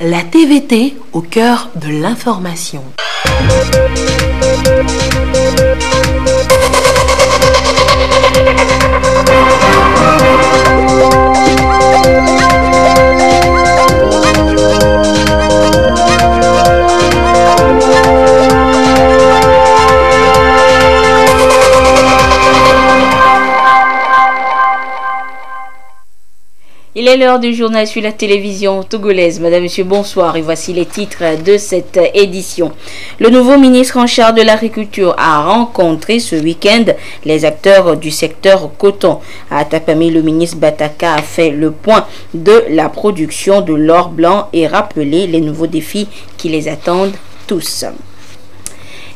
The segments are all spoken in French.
La TVT au cœur de l'information. Il est l'heure du journal sur la télévision togolaise. Madame, Monsieur, bonsoir et voici les titres de cette édition. Le nouveau ministre en charge de l'agriculture a rencontré ce week-end les acteurs du secteur coton. À Atapami, le ministre Bataka a fait le point de la production de l'or blanc et rappelé les nouveaux défis qui les attendent tous.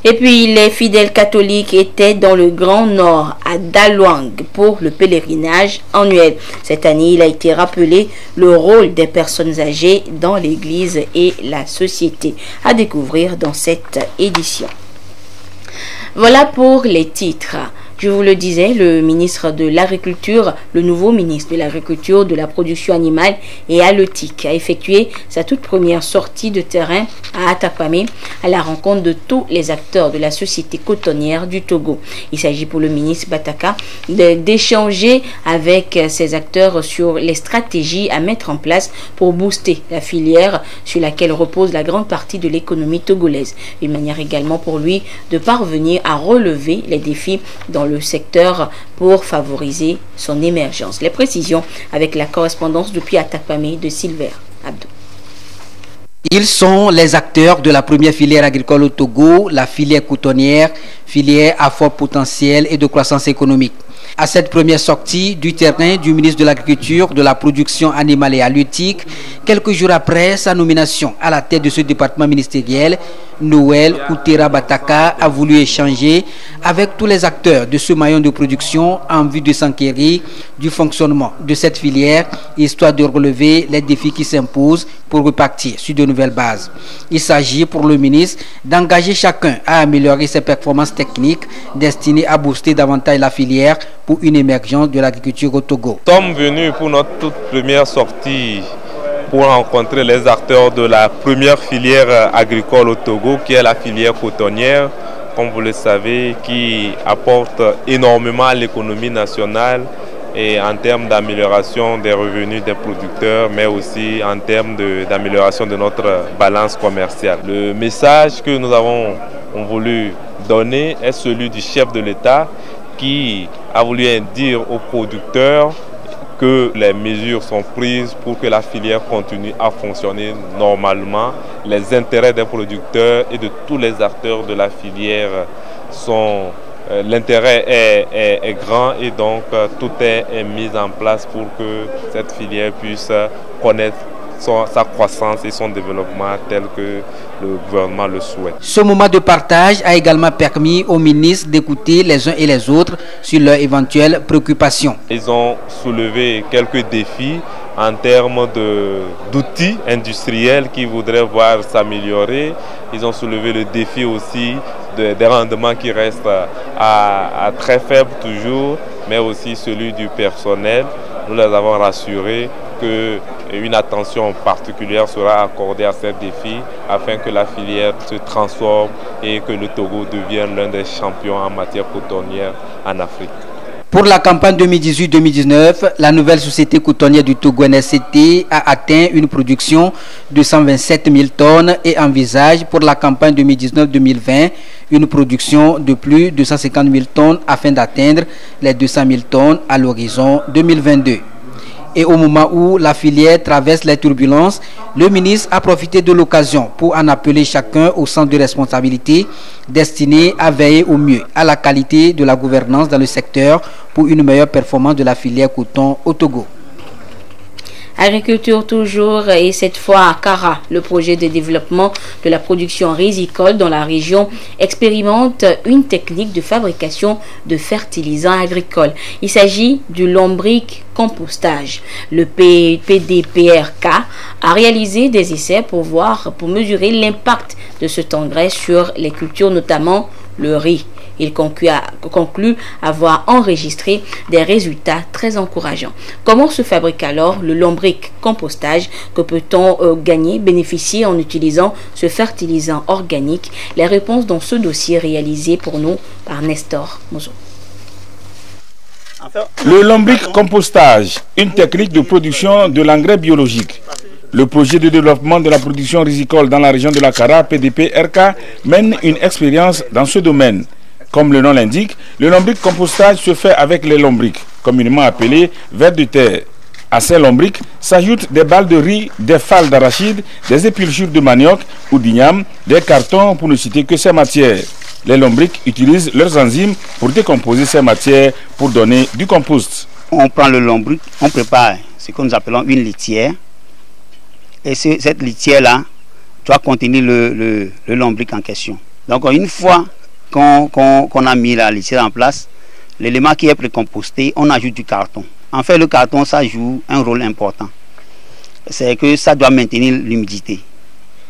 Et puis, les fidèles catholiques étaient dans le Grand Nord, à Dalwang, pour le pèlerinage annuel. Cette année, il a été rappelé le rôle des personnes âgées dans l'Église et la société. À découvrir dans cette édition. Voilà pour les titres. Je vous le disais, le ministre de l'Agriculture, le nouveau ministre de l'Agriculture, de la production animale et halieutique a effectué sa toute première sortie de terrain à Atapami à la rencontre de tous les acteurs de la société cotonnière du Togo. Il s'agit pour le ministre Bataka d'échanger avec ces acteurs sur les stratégies à mettre en place pour booster la filière sur laquelle repose la grande partie de l'économie togolaise. Une manière également pour lui de parvenir à relever les défis dans le secteur pour favoriser son émergence. Les précisions avec la correspondance depuis Atapami de Silver Abdou. Ils sont les acteurs de la première filière agricole au Togo, la filière cotonnière, filière à fort potentiel et de croissance économique. À cette première sortie du terrain du ministre de l'Agriculture, de la production animale et halieutique, quelques jours après sa nomination à la tête de ce département ministériel, Noël Koutera Bataka a voulu échanger avec tous les acteurs de ce maillon de production en vue de s'enquérir du fonctionnement de cette filière, histoire de relever les défis qui s'imposent pour repartir sur de nouvelles bases. Il s'agit pour le ministre d'engager chacun à améliorer ses performances techniques destinées à booster davantage la filière pour une émergence de l'agriculture au Togo. Nous sommes venus pour notre toute première sortie pour rencontrer les acteurs de la première filière agricole au Togo, qui est la filière cotonnière, comme vous le savez, qui apporte énormément à l'économie nationale et en termes d'amélioration des revenus des producteurs, mais aussi en termes d'amélioration de notre balance commerciale. Le message que nous avons voulu donner est celui du chef de l'État qui a voulu dire aux producteurs que les mesures sont prises pour que la filière continue à fonctionner normalement. Les intérêts des producteurs et de tous les acteurs de la filière sont... L'intérêt est grand et donc tout est mis en place pour que cette filière puisse connaître sa croissance et son développement tel que le gouvernement le souhaite. Ce moment de partage a également permis aux ministres d'écouter les uns et les autres sur leurs éventuelles préoccupations. Ils ont soulevé quelques défis en termes d'outils industriels qu'ils voudraient voir s'améliorer. Ils ont soulevé le défi aussi des rendements qui restent à très faible toujours, mais aussi celui du personnel. Nous les avons rassurés qu'une attention particulière sera accordée à ces défis afin que la filière se transforme et que le Togo devienne l'un des champions en matière cotonnière en Afrique. Pour la campagne 2018-2019, la nouvelle société cotonnière du Togo NSCT a atteint une production de 127 000 tonnes et envisage pour la campagne 2019-2020 une production de plus de 150 000 tonnes afin d'atteindre les 200 000 tonnes à l'horizon 2022. Et au moment où la filière traverse les turbulences, le ministre a profité de l'occasion pour en appeler chacun au centre de responsabilité destiné à veiller au mieux à la qualité de la gouvernance dans le secteur pour une meilleure performance de la filière coton au Togo. Agriculture toujours, et cette fois à Kara, le projet de développement de la production rizicole dans la région expérimente une technique de fabrication de fertilisants agricoles. Il s'agit du lombric compostage. Le PDPRK a réalisé des essais pour mesurer l'impact de cet engrais sur les cultures, notamment le riz. Il conclut avoir enregistré des résultats très encourageants. Comment se fabrique alors le lombric compostage? Que peut-on bénéficier en utilisant ce fertilisant organique? Les réponses dans ce dossier réalisé pour nous par Nestor Mozo. Le lombric compostage, une technique de production de l'engrais biologique. Le projet de développement de la production risicole dans la région de la Kara, PDP-RK, mène une expérience dans ce domaine. Comme le nom l'indique, le lombric compostage se fait avec les lombrics, communément appelés vers de terre. À ces lombrics s'ajoutent des balles de riz, des fales d'arachide, des épulchures de manioc ou d'igname, des cartons pour ne citer que ces matières. Les lombrics utilisent leurs enzymes pour décomposer ces matières pour donner du compost. On prend le lombric, on prépare ce que nous appelons une litière. Et cette litière-là doit contenir le lombric en question. Donc une fois qu'on a mis la litière en place, l'élément qui est précomposté, on ajoute du carton. En fait, le carton, ça joue un rôle important. C'est que ça doit maintenir l'humidité.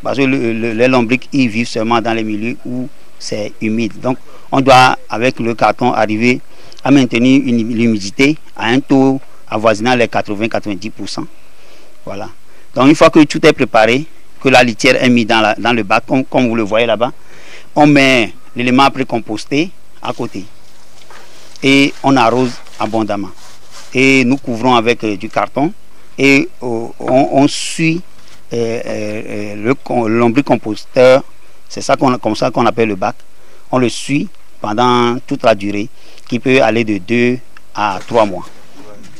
Parce que les lombrics, ils vivent seulement dans les milieux où c'est humide. Donc, on doit, avec le carton, arriver à maintenir l'humidité à un taux avoisinant les 80-90%. Voilà. Donc, une fois que tout est préparé, que la litière est mise dans le bac, comme vous le voyez là-bas, on met l'élément précomposté à côté. Et on arrose abondamment. Et nous couvrons avec du carton et on suit le lombricomposteur. C'est ça comme ça qu'on appelle le bac. On le suit pendant toute la durée, qui peut aller de 2 à 3 mois.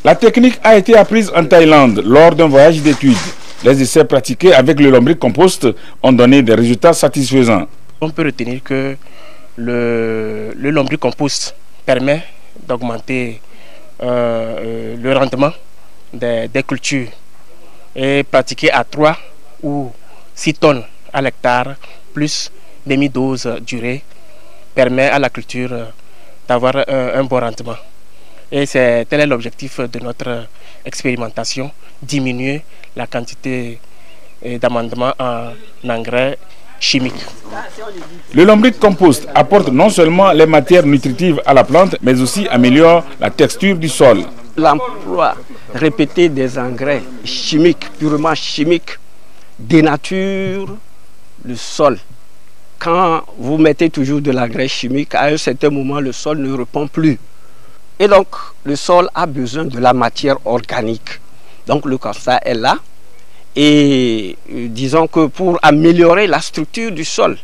La technique a été apprise en Thaïlande lors d'un voyage d'études. Les essais pratiqués avec le lombricompost ont donné des résultats satisfaisants. On peut retenir que le lombricompost permet d'augmenter le rendement des cultures et pratiquer à 3 ou 6 tonnes à l'hectare plus demi-dose d'urée permet à la culture d'avoir un bon rendement. Et tel est l'objectif de notre expérimentation, diminuer la quantité d'amendement en engrais chimiques. Le lombric compost apporte non seulement les matières nutritives à la plante, mais aussi améliore la texture du sol. L'emploi répété des engrais chimiques, purement chimiques, dénature le sol. Quand vous mettez toujours de l'engrais chimique, à un certain moment, le sol ne répond plus. Et donc, le sol a besoin de la matière organique. Donc, le constat est là. Et disons que pour améliorer la structure du sol,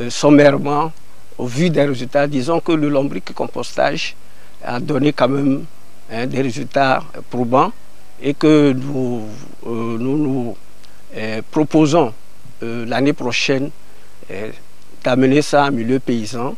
sommairement, au vu des résultats, disons que le lombricompostage a donné quand même des résultats probants et que nous proposons l'année prochaine d'amener ça en milieu paysan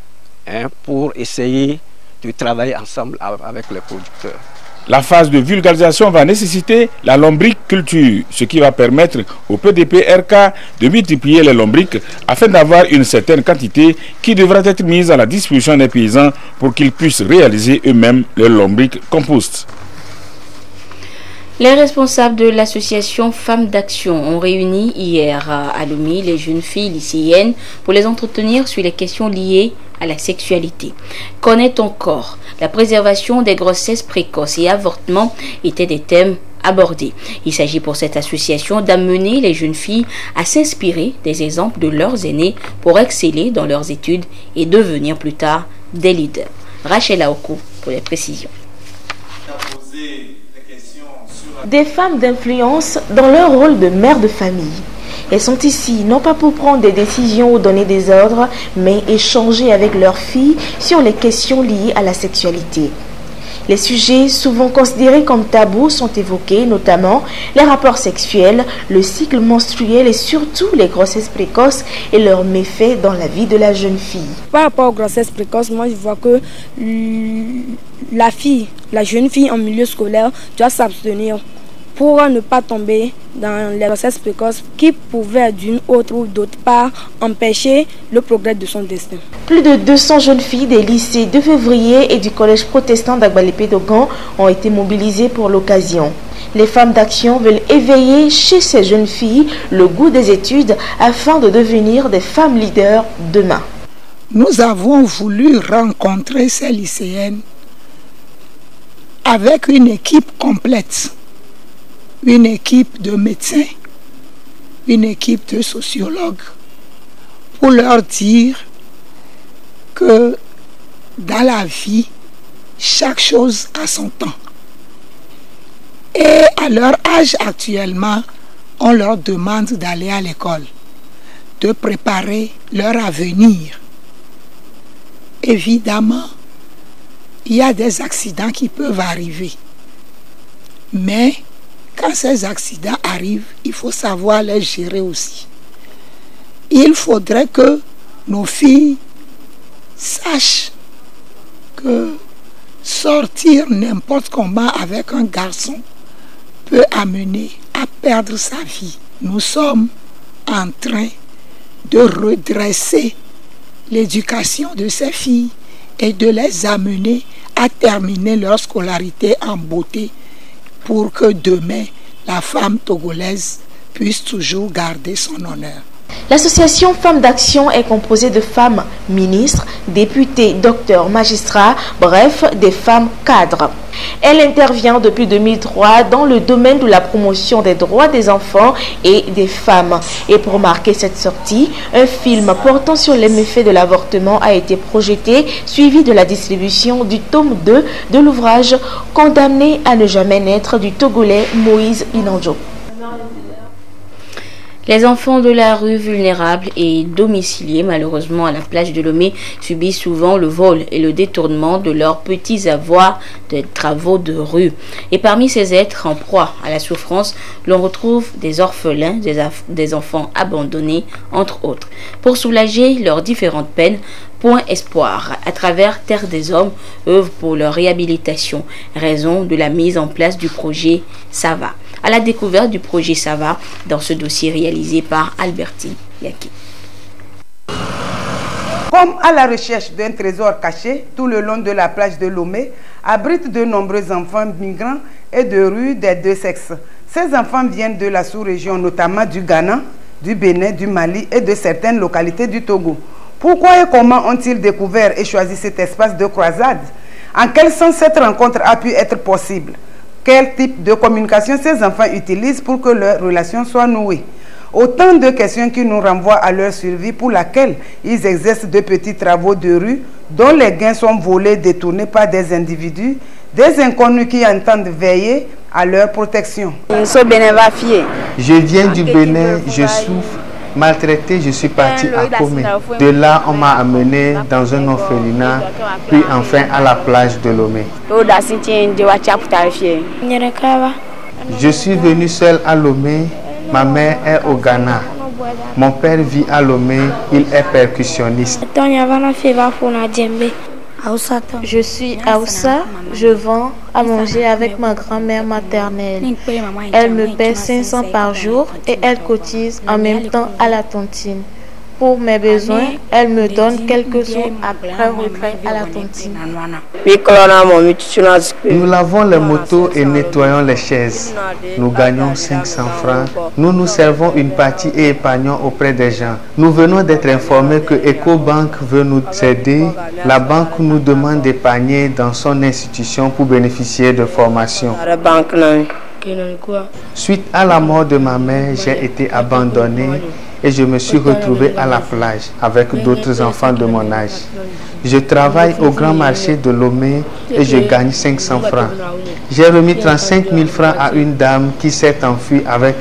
pour essayer de travailler ensemble avec les producteurs. La phase de vulgarisation va nécessiter la lombriculture, ce qui va permettre au PDP-RK de multiplier les lombrics afin d'avoir une certaine quantité qui devra être mise à la disposition des paysans pour qu'ils puissent réaliser eux-mêmes le lombric compost. Les responsables de l'association Femmes d'Action ont réuni hier à Lomé les jeunes filles lycéennes pour les entretenir sur les questions liées à la sexualité. Connaît ton corps? La préservation des grossesses précoces et avortements étaient des thèmes abordés. Il s'agit pour cette association d'amener les jeunes filles à s'inspirer des exemples de leurs aînés pour exceller dans leurs études et devenir plus tard des leaders. Rachel Aokou pour les précisions. Des femmes d'influence dans leur rôle de mère de famille. Elles sont ici non pas pour prendre des décisions ou donner des ordres, mais échanger avec leurs filles sur les questions liées à la sexualité. Les sujets souvent considérés comme tabous sont évoqués, notamment les rapports sexuels, le cycle menstruel et surtout les grossesses précoces et leurs méfaits dans la vie de la jeune fille. Par rapport aux grossesses précoces, moi je vois que la jeune fille en milieu scolaire doit s'abstenir pour ne pas tomber dans les grossesses précoces qui pouvaient d'une autre ou d'autre part empêcher le progrès de son destin. Plus de 200 jeunes filles des lycées de Février et du collège protestant d'Agbalépé-Dogan ont été mobilisées pour l'occasion. Les femmes d'action veulent éveiller chez ces jeunes filles le goût des études afin de devenir des femmes leaders demain. nous avons voulu rencontrer ces lycéennes avec une équipe complète, une équipe de médecins, une équipe de sociologues, pour leur dire que dans la vie, chaque chose a son temps. Et à leur âge actuellement, on leur demande d'aller à l'école, de préparer leur avenir. Évidemment, il y a des accidents qui peuvent arriver. Mais quand ces accidents arrivent, il faut savoir les gérer aussi. Il faudrait que nos filles sachent que sortir n'importe comment avec un garçon peut amener à perdre sa vie. Nous sommes en train de redresser l'éducation de ces filles et de les amener à terminer leur scolarité en beauté pour que demain, la femme togolaise puisse toujours garder son honneur. L'association Femmes d'Action est composée de femmes ministres, députés, docteurs, magistrats, bref, des femmes cadres. Elle intervient depuis 2003 dans le domaine de la promotion des droits des enfants et des femmes. Et pour marquer cette sortie, un film portant sur les méfaits de l'avortement a été projeté, suivi de la distribution du tome 2 de l'ouvrage « Condamné à ne jamais naître » du Togolais Moïse Inandjo. Les enfants de la rue vulnérables et domiciliés malheureusement à la plage de Lomé subissent souvent le vol et le détournement de leurs petits avoirs de travaux de rue. Et parmi ces êtres en proie à la souffrance, l'on retrouve des orphelins, des enfants abandonnés, entre autres. Pour soulager leurs différentes peines, Point Espoir, à travers Terre des Hommes, œuvre pour leur réhabilitation, raison de la mise en place du projet Sava. À la découverte du projet Sava dans ce dossier réalisé par Albertine Yaki. Comme à la recherche d'un trésor caché, tout le long de la plage de Lomé abrite de nombreux enfants migrants et de rue des deux sexes. Ces enfants viennent de la sous-région, notamment du Ghana, du Bénin, du Mali et de certaines localités du Togo. Pourquoi et comment ont-ils découvert et choisi cet espace de croisade? En quel sens cette rencontre a pu être possible? Quel type de communication ces enfants utilisent pour que leur relation soit nouée? Autant de questions qui nous renvoient à leur survie pour laquelle ils exercent de petits travaux de rue dont les gains sont volés, détournés par des individus, des inconnus qui entendent veiller à leur protection. Je viens du Bénin, je souffre. Maltraité, je suis parti à Komé. De là, on m'a amené dans un orphelinat, puis enfin à la plage de Lomé. Je suis venu seul à Lomé. Ma mère est au Ghana. Mon père vit à Lomé, il est percussionniste. Je suis Aoussa, je vends à manger avec ma grand-mère maternelle. Elle me paie 500 par jour et elle cotise en même temps à la tontine. Pour mes besoins, elle me donne quelques sous après retrait à la tontine. Nous lavons les motos et nettoyons les chaises. Nous gagnons 500 francs. Nous nous servons une partie et épargnons auprès des gens. Nous venons d'être informés que EcoBank veut nous aider. La banque nous demande d'épargner dans son institution pour bénéficier de formation. Suite à la mort de ma mère, j'ai été abandonné et je me suis retrouvé à la plage avec d'autres enfants de mon âge. Je travaille au grand marché de Lomé et je gagne 500 francs. J'ai remis 35 000 francs à une dame qui s'est enfuie avec.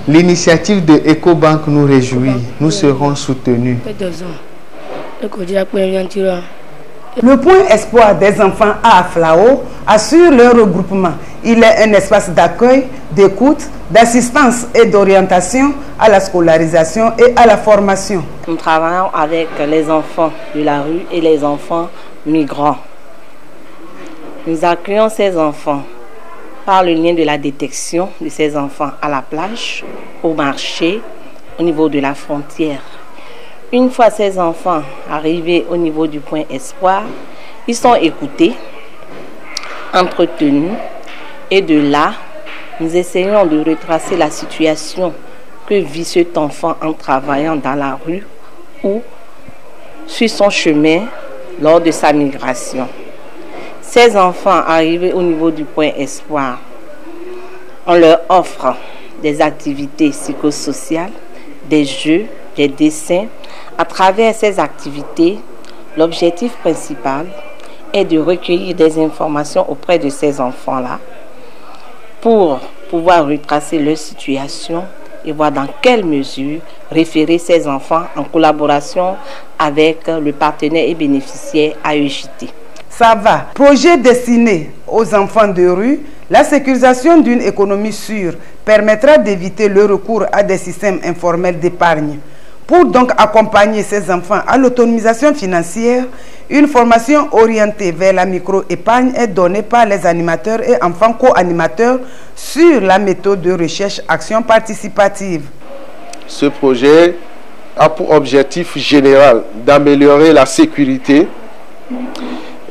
L'initiative de EcoBank nous réjouit. Nous serons soutenus. Le point espoir des enfants à Aflao assure leur regroupement. Il est un espace d'accueil, d'écoute, d'assistance et d'orientation à la scolarisation et à la formation. Nous travaillons avec les enfants de la rue et les enfants migrants. Nous accueillons ces enfants par le lien de la détection de ces enfants à la plage, au marché, au niveau de la frontière. Une fois ces enfants arrivés au niveau du point espoir, ils sont écoutés, entretenus et de là, nous essayons de retracer la situation que vit cet enfant en travaillant dans la rue ou sur son chemin lors de sa migration. Ces enfants arrivés au niveau du point espoir, on leur offre des activités psychosociales, des jeux, des dessins. À travers ces activités, l'objectif principal est de recueillir des informations auprès de ces enfants-là pour pouvoir retracer leur situation et voir dans quelle mesure référer ces enfants en collaboration avec le partenaire et bénéficiaire AEJT. Ça va. Projet destiné aux enfants de rue, la sécurisation d'une économie sûre permettra d'éviter le recours à des systèmes informels d'épargne. Pour donc accompagner ces enfants à l'autonomisation financière, une formation orientée vers la micro-épargne est donnée par les animateurs et enfants co-animateurs sur la méthode de recherche action participative. Ce projet a pour objectif général d'améliorer la sécurité,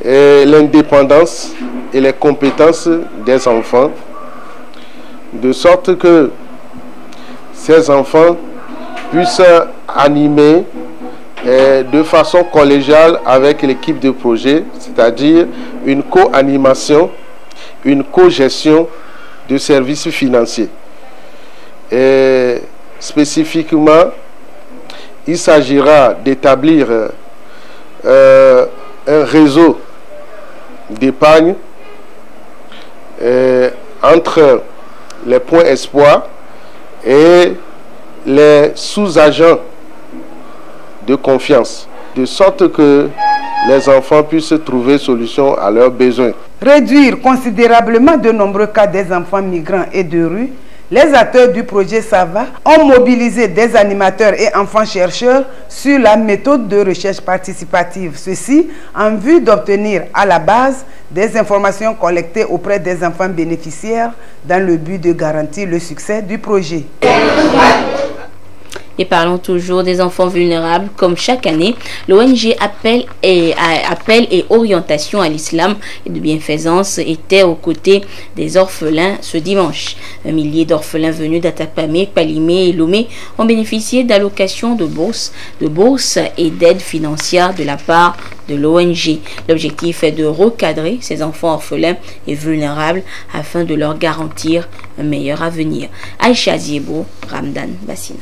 l'indépendance et les compétences des enfants, de sorte que ces enfants puissent animer de façon collégiale avec l'équipe de projet, c'est-à-dire une co-animation, une co-gestion de services financiers. Et spécifiquement, il s'agira d'établir un réseau d'épargne entre les points espoir et les sous-agents de confiance, de sorte que les enfants puissent trouver solution à leurs besoins. Réduire considérablement de nombreux cas des enfants migrants et de rue, les acteurs du projet SAVA ont mobilisé des animateurs et enfants chercheurs sur la méthode de recherche participative. Ceci en vue d'obtenir à la base des informations collectées auprès des enfants bénéficiaires dans le but de garantir le succès du projet. Et parlons toujours des enfants vulnérables. Comme chaque année, l'ONG Appel et Orientation à l'Islam et de Bienfaisance était aux côtés des orphelins ce dimanche. Un millier d'orphelins venus d'Atakpamé, Palimé et Lomé ont bénéficié d'allocations de bourses et d'aides financières de la part de l'ONG. L'objectif est de recadrer ces enfants orphelins et vulnérables afin de leur garantir un meilleur avenir. Aïcha Ziebo, Ramdan Bassina.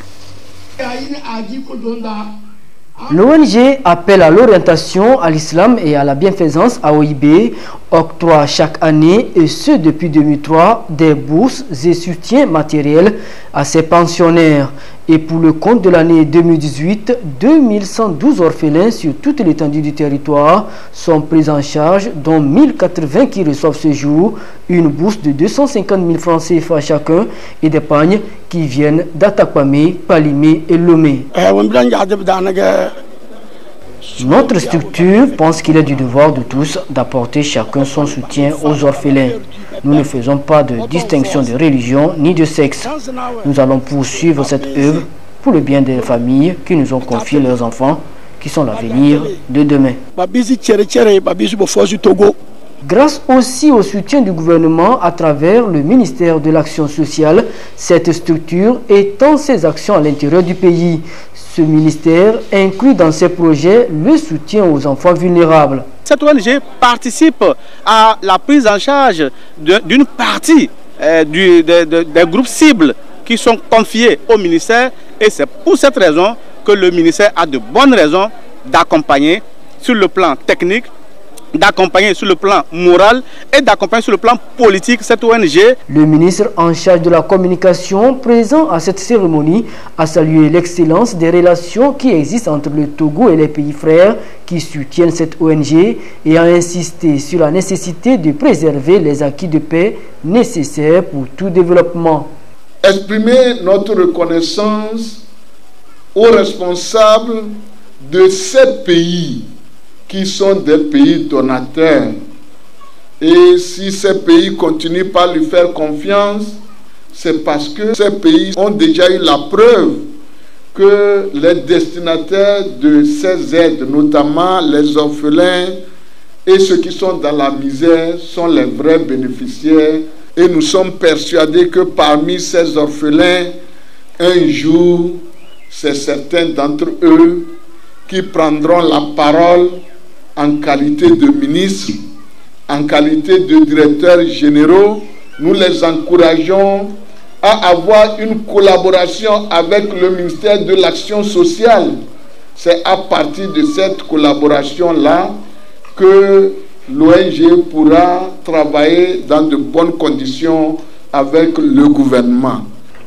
L'ONG Appel à l'orientation à l'islam et à la bienfaisance AOIB octroie chaque année, et ce depuis 2003, des bourses et soutiens matériels à ses pensionnaires. Et pour le compte de l'année 2018, 2112 orphelins sur toute l'étendue du territoire sont pris en charge, dont 1080 qui reçoivent ce jour une bourse de 250 000 francs CFA chacun et des pagnes qui viennent d'Atakpamé, Palimé et Lomé. Notre structure pense qu'il est du devoir de tous d'apporter chacun son soutien aux orphelins. Nous ne faisons pas de distinction de religion ni de sexe. Nous allons poursuivre cette œuvre pour le bien des familles qui nous ont confié leurs enfants, qui sont l'avenir de demain. Grâce aussi au soutien du gouvernement à travers le ministère de l'Action sociale, cette structure étend ses actions à l'intérieur du pays. Ce ministère inclut dans ses projets le soutien aux enfants vulnérables. Cette ONG participe à la prise en charge d'une partie des groupes cibles qui sont confiés au ministère, et c'est pour cette raison que le ministère a de bonnes raisons d'accompagner sur le plan technique, d'accompagner sur le plan moral et d'accompagner sur le plan politique cette ONG. Le ministre en charge de la communication présent à cette cérémonie a salué l'excellence des relations qui existent entre le Togo et les pays frères qui soutiennent cette ONG et a insisté sur la nécessité de préserver les acquis de paix nécessaires pour tout développement. Exprimer notre reconnaissance aux responsables de ces pays qui sont des pays donateurs. Et si ces pays continuent par lui faire confiance, c'est parce que ces pays ont déjà eu la preuve que les destinataires de ces aides, notamment les orphelins et ceux qui sont dans la misère, sont les vrais bénéficiaires. Et nous sommes persuadés que parmi ces orphelins, un jour, c'est certains d'entre eux qui prendront la parole en qualité de ministres, en qualité de directeurs généraux. Nous les encourageons à avoir une collaboration avec le ministère de l'Action sociale. C'est à partir de cette collaboration-là que l'ONG pourra travailler dans de bonnes conditions avec le gouvernement.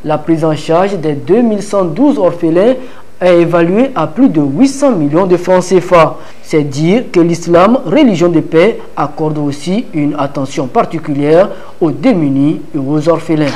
La prise en charge des 2112 orphelins est évaluée à plus de 800 millions de francs CFA. C'est dire que l'islam, religion de paix, accorde aussi une attention particulière aux démunis et aux orphelins.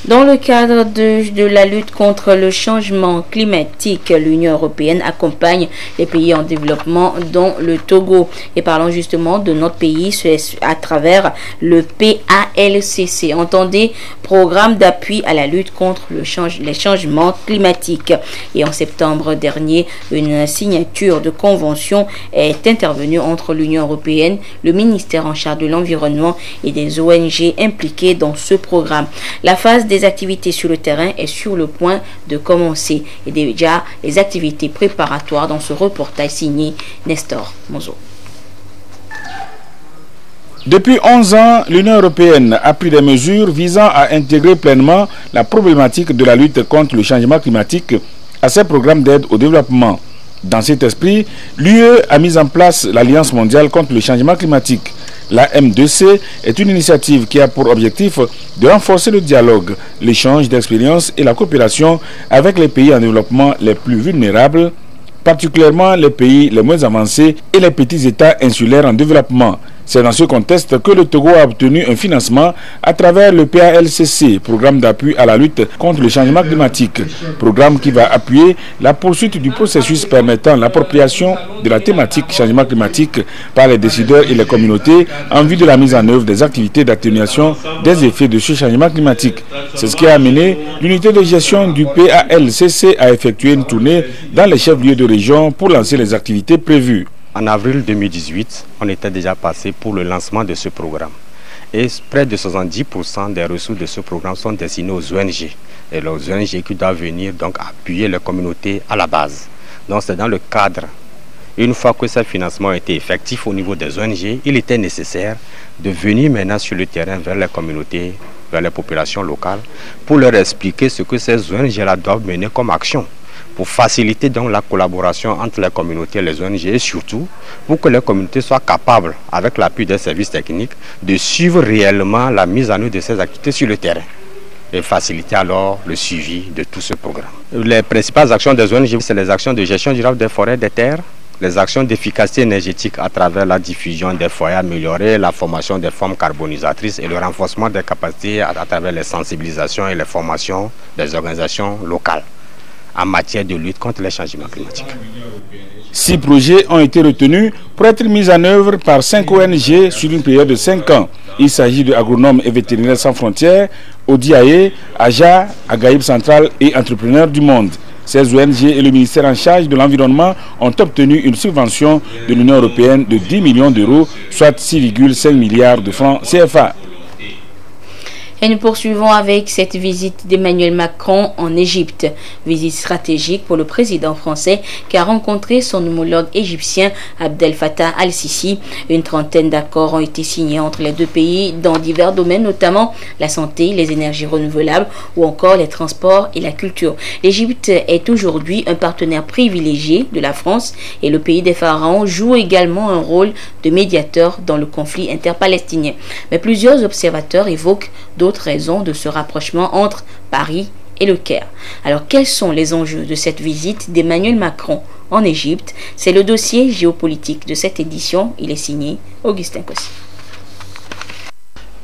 Dans le cadre de la lutte contre le changement climatique, l'Union européenne accompagne les pays en développement, dont le Togo. Et parlons justement de notre pays, c'est à travers le PALCC. Entendez, programme d'appui à la lutte contre les changements climatiques. Et en septembre dernier, une signature de convention est intervenue entre l'Union européenne, le ministère en charge de l'environnement et des ONG impliquées dans ce programme. La phase des activités sur le terrain est sur le point de commencer et déjà les activités préparatoires dans ce reportage signé Nestor Mozo. Depuis 11 ans, l'Union européenne a pris des mesures visant à intégrer pleinement la problématique de la lutte contre le changement climatique à ses programmes d'aide au développement. Dans cet esprit, l'UE a mis en place l'Alliance mondiale contre le changement climatique. La M2C est une initiative qui a pour objectif de renforcer le dialogue, l'échange d'expériences et la coopération avec les pays en développement les plus vulnérables, particulièrement les pays les moins avancés et les petits États insulaires en développement. C'est dans ce contexte que le Togo a obtenu un financement à travers le PALCC, programme d'appui à la lutte contre le changement climatique, programme qui va appuyer la poursuite du processus permettant l'appropriation de la thématique changement climatique par les décideurs et les communautés en vue de la mise en œuvre des activités d'atténuation des effets de ce changement climatique. C'est ce qui a amené l'unité de gestion du PALCC à effectuer une tournée dans les chefs-lieux de région pour lancer les activités prévues. En avril 2018, on était déjà passé pour le lancement de ce programme. Et près de 70% des ressources de ce programme sont destinées aux ONG. Et les ONG qui doivent venir donc appuyer les communautés à la base. Donc c'est dans le cadre, une fois que ce financement a été effectif au niveau des ONG, il était nécessaire de venir maintenant sur le terrain vers les communautés, vers les populations locales, pour leur expliquer ce que ces ONG-là doivent mener comme action, pour faciliter donc la collaboration entre les communautés et les ONG et surtout pour que les communautés soient capables, avec l'appui des services techniques, de suivre réellement la mise en œuvre de ces activités sur le terrain et faciliter alors le suivi de tout ce programme. Les principales actions des ONG, c'est les actions de gestion durable des forêts, des terres, les actions d'efficacité énergétique à travers la diffusion des foyers améliorés, la formation des formes carbonisatrices et le renforcement des capacités à travers les sensibilisations et les formations des organisations locales en matière de lutte contre les changements climatiques. 6 projets ont été retenus pour être mis en œuvre par 5 ONG sur une période de 5 ans. Il s'agit de Agronomes et Vétérinaires sans frontières, ODIAE, AJA, Agaïb Central et Entrepreneurs du Monde. Ces ONG et le ministère en charge de l'environnement ont obtenu une subvention de l'Union européenne de 10 millions d'euros, soit 6,5 milliards de francs CFA. Et nous poursuivons avec cette visite d'Emmanuel Macron en Égypte. Visite stratégique pour le président français qui a rencontré son homologue égyptien Abdel Fattah al-Sisi. Une trentaine d'accords ont été signés entre les deux pays dans divers domaines, notamment la santé, les énergies renouvelables ou encore les transports et la culture. L'Égypte est aujourd'hui un partenaire privilégié de la France et le pays des pharaons joue également un rôle de médiateur dans le conflit interpalestinien. Mais plusieurs observateurs évoquent d'autres raisons de ce rapprochement entre Paris et le Caire. Alors, quels sont les enjeux de cette visite d'Emmanuel Macron en Égypte? C'est le dossier géopolitique de cette édition. Il est signé Augustin Kossi.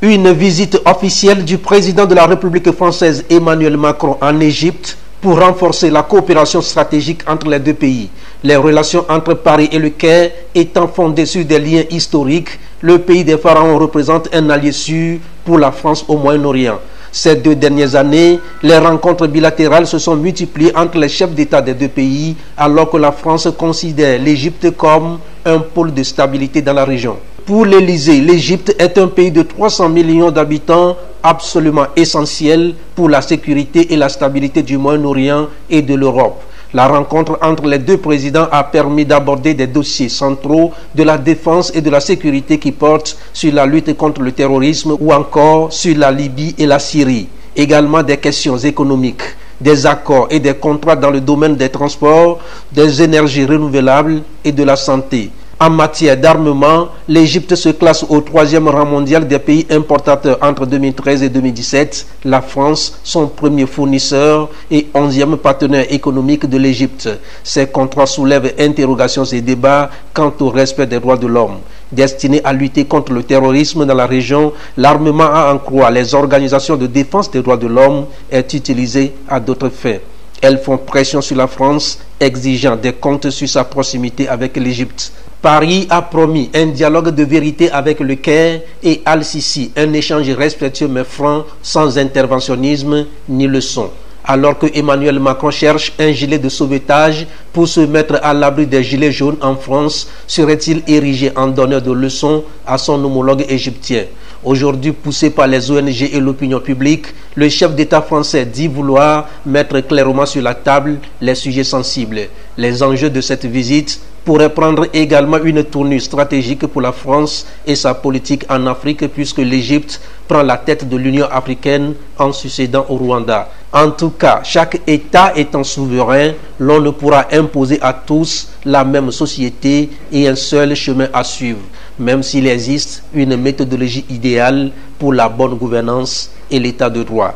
Une visite officielle du président de la République française Emmanuel Macron en Égypte pour renforcer la coopération stratégique entre les deux pays. Les relations entre Paris et le Caire étant fondées sur des liens historiques, le pays des pharaons représente un allié sûr pour la France au Moyen-Orient. Ces 2 dernières années, les rencontres bilatérales se sont multipliées entre les chefs d'État des deux pays, alors que la France considère l'Égypte comme un pôle de stabilité dans la région. Pour l'Élysée, l'Égypte est un pays de 300 millions d'habitants, absolument essentiel pour la sécurité et la stabilité du Moyen-Orient et de l'Europe. La rencontre entre les deux présidents a permis d'aborder des dossiers centraux de la défense et de la sécurité qui portent sur la lutte contre le terrorisme ou encore sur la Libye et la Syrie. Également des questions économiques, des accords et des contrats dans le domaine des transports, des énergies renouvelables et de la santé. En matière d'armement, l'Égypte se classe au 3e rang mondial des pays importateurs entre 2013 et 2017. La France, son premier fournisseur et 11e partenaire économique de l'Égypte. Ces contrats soulèvent interrogations et débats quant au respect des droits de l'homme. Destiné à lutter contre le terrorisme dans la région, l'armement à en croire les organisations de défense des droits de l'homme est utilisé à d'autres fins. Elles font pression sur la France, exigeant des comptes sur sa proximité avec l'Égypte. Paris a promis un dialogue de vérité avec le Caire et Al-Sisi, un échange respectueux mais franc, sans interventionnisme ni leçon. Alors que Emmanuel Macron cherche un gilet de sauvetage pour se mettre à l'abri des gilets jaunes en France, serait-il érigé en donneur de leçons à son homologue égyptien? Aujourd'hui, poussé par les ONG et l'opinion publique, le chef d'État français dit vouloir mettre clairement sur la table les sujets sensibles. Les enjeux de cette visite pourraient prendre également une tournure stratégique pour la France et sa politique en Afrique, puisque l'Égypte prend la tête de l'Union africaine en succédant au Rwanda. En tout cas, chaque État étant souverain, l'on ne pourra imposer à tous la même société et un seul chemin à suivre, même s'il existe une méthodologie idéale pour la bonne gouvernance et l'état de droit.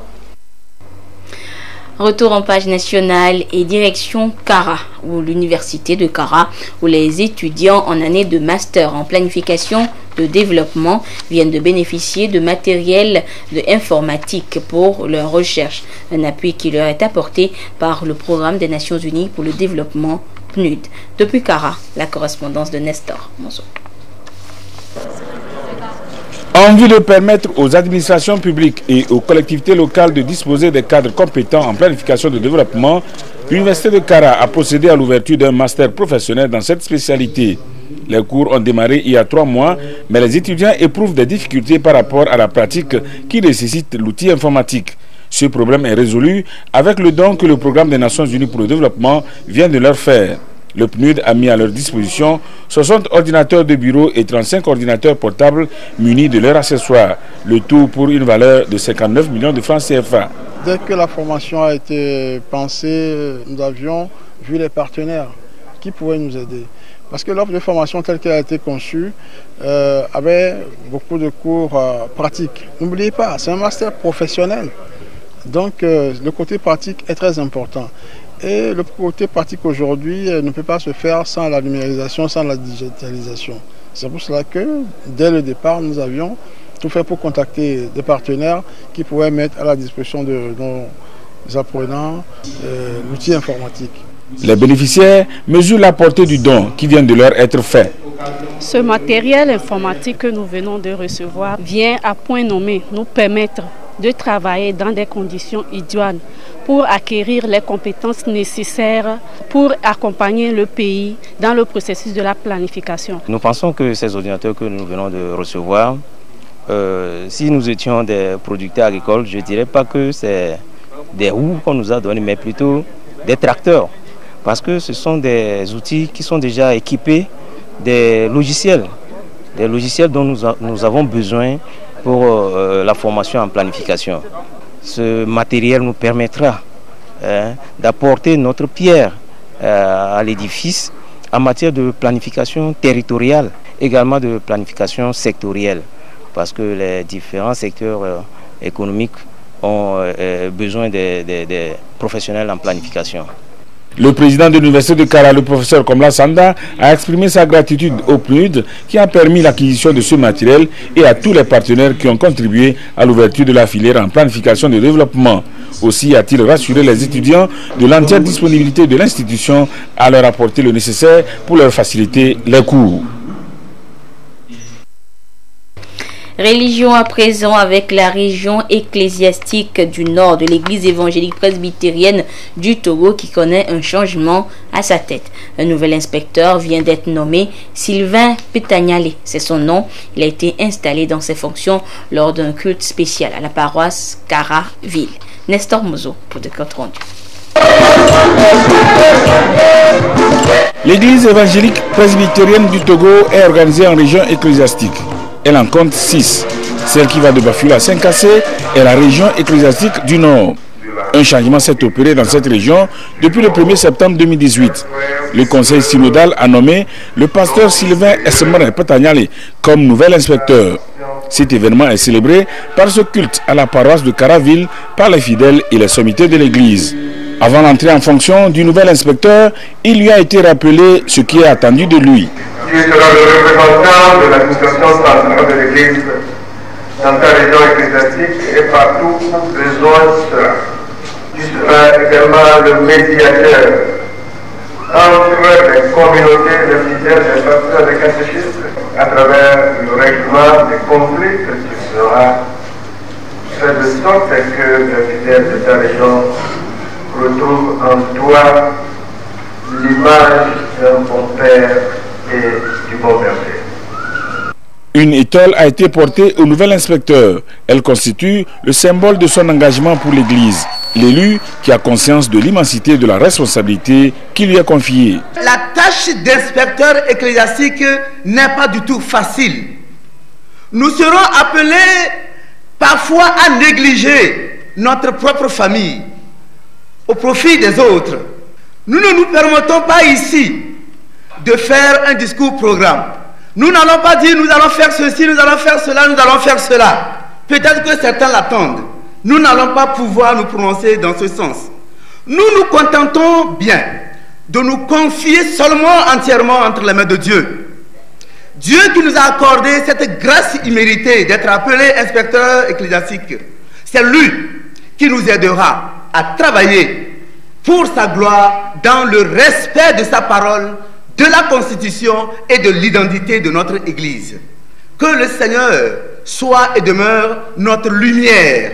Retour en page nationale et direction Kara, ou l'université de Kara, où les étudiants en année de master en planification de développement viennent de bénéficier de matériel informatique pour leur recherche, un appui qui leur est apporté par le programme des Nations Unies pour le développement PNUD. Depuis Kara, la correspondance de Nestor Monzo. En vue de permettre aux administrations publiques et aux collectivités locales de disposer des cadres compétents en planification de développement, l'Université de Kara a procédé à l'ouverture d'un master professionnel dans cette spécialité. Les cours ont démarré il y a 3 mois, mais les étudiants éprouvent des difficultés par rapport à la pratique qui nécessite l'outil informatique. Ce problème est résolu avec le don que le programme des Nations Unies pour le développement vient de leur faire. Le PNUD a mis à leur disposition 60 ordinateurs de bureau et 35 ordinateurs portables munis de leurs accessoires, le tout pour une valeur de 59 millions de francs CFA. Dès que la formation a été pensée, nous avions vu les partenaires qui pouvaient nous aider. Parce que l'offre de formation telle qu'elle a été conçue avait beaucoup de cours pratiques. N'oubliez pas, c'est un master professionnel. Donc le côté pratique est très important. Et le côté pratique aujourd'hui ne peut pas se faire sans la numérisation, sans la digitalisation. C'est pour cela que dès le départ, nous avions tout fait pour contacter des partenaires qui pouvaient mettre à la disposition de nos apprenants l'outil informatique. Les bénéficiaires mesurent la portée du don qui vient de leur être fait. Ce matériel informatique que nous venons de recevoir vient à point nommé nous permettre de travailler dans des conditions idoines pour acquérir les compétences nécessaires pour accompagner le pays dans le processus de la planification. Nous pensons que ces ordinateurs que nous venons de recevoir, si nous étions des producteurs agricoles, je ne dirais pas que c'est des roues qu'on nous a donné, mais plutôt des tracteurs. Parce que ce sont des outils qui sont déjà équipés des logiciels dont nous avons besoin pour la formation en planification. Ce matériel nous permettra d'apporter notre pierre à l'édifice en matière de planification territoriale, également de planification sectorielle, parce que les différents secteurs économiques ont besoin des professionnels en planification. Le président de l'Université de Kara, le professeur Komla Sanda, a exprimé sa gratitude au PNUD qui a permis l'acquisition de ce matériel et à tous les partenaires qui ont contribué à l'ouverture de la filière en planification de développement. Aussi a-t-il rassuré les étudiants de l'entière disponibilité de l'institution à leur apporter le nécessaire pour leur faciliter les cours. Religion à présent avec la région ecclésiastique du nord de l'église évangélique presbytérienne du Togo qui connaît un changement à sa tête. Un nouvel inspecteur vient d'être nommé, Sylvain Petaniale, c'est son nom. Il a été installé dans ses fonctions lors d'un culte spécial à la paroisse Kara-Ville. Nestor Mozo pour des comptes rendus. L'église évangélique presbytérienne du Togo est organisée en région ecclésiastique. Elle en compte 6. Celle qui va de Bafula à Saint-Cassé est la région ecclésiastique du Nord. Un changement s'est opéré dans cette région depuis le 1er septembre 2018. Le conseil synodal a nommé le pasteur Sylvain Essemare Patanyale comme nouvel inspecteur. Cet événement est célébré par ce culte à la paroisse de Caraville par les fidèles et les sommités de l'église. Avant d'entrer en fonction du nouvel inspecteur, il lui a été rappelé ce qui est attendu de lui. Tu seras le représentant de l'administration centrale de l'église dans ta région ecclésiastique et partout où besoin sera. Tu seras également le médiateur entre les communautés de fidèles des pasteurs et catéchistes à travers le règlement des conflits que tu feras, fait de sorte que les fidèles de ta région retrouvent en toi l'image d'un bon père et du bon berger. Une étole a été portée au nouvel inspecteur. Elle constitue le symbole de son engagement pour l'Église. L'élu qui a conscience de l'immensité de la responsabilité qui lui est confiée. La tâche d'inspecteur ecclésiastique n'est pas du tout facile. Nous serons appelés parfois à négliger notre propre famille au profit des autres. Nous ne nous permettons pas ici de faire un discours programme. Nous n'allons pas dire nous allons faire ceci, nous allons faire cela, nous allons faire cela. Peut-être que certains l'attendent. Nous n'allons pas pouvoir nous prononcer dans ce sens. Nous nous contentons bien de nous confier seulement entièrement entre les mains de Dieu. Dieu qui nous a accordé cette grâce imméritée d'être appelé inspecteur ecclésiastique, c'est lui qui nous aidera à travailler pour sa gloire dans le respect de sa parole, de la Constitution et de l'identité de notre Église. Que le Seigneur soit et demeure notre lumière.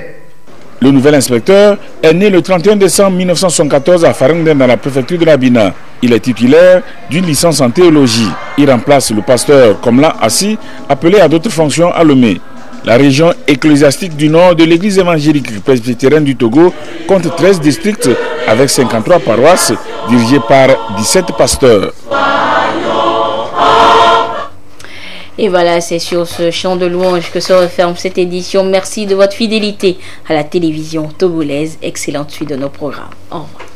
Le nouvel inspecteur est né le 31 décembre 1974 à Farangden dans la préfecture de l'Abina. Il est titulaire d'une licence en théologie. Il remplace le pasteur Komla Assi, appelé à d'autres fonctions à Lomé. La région ecclésiastique du nord de l'église évangélique presbytérienne du Togo compte 13 districts avec 53 paroisses dirigées par 17 pasteurs. Et voilà, c'est sur ce chant de louange que se referme cette édition. Merci de votre fidélité à la télévision togolaise. Excellente suite de nos programmes. Au revoir.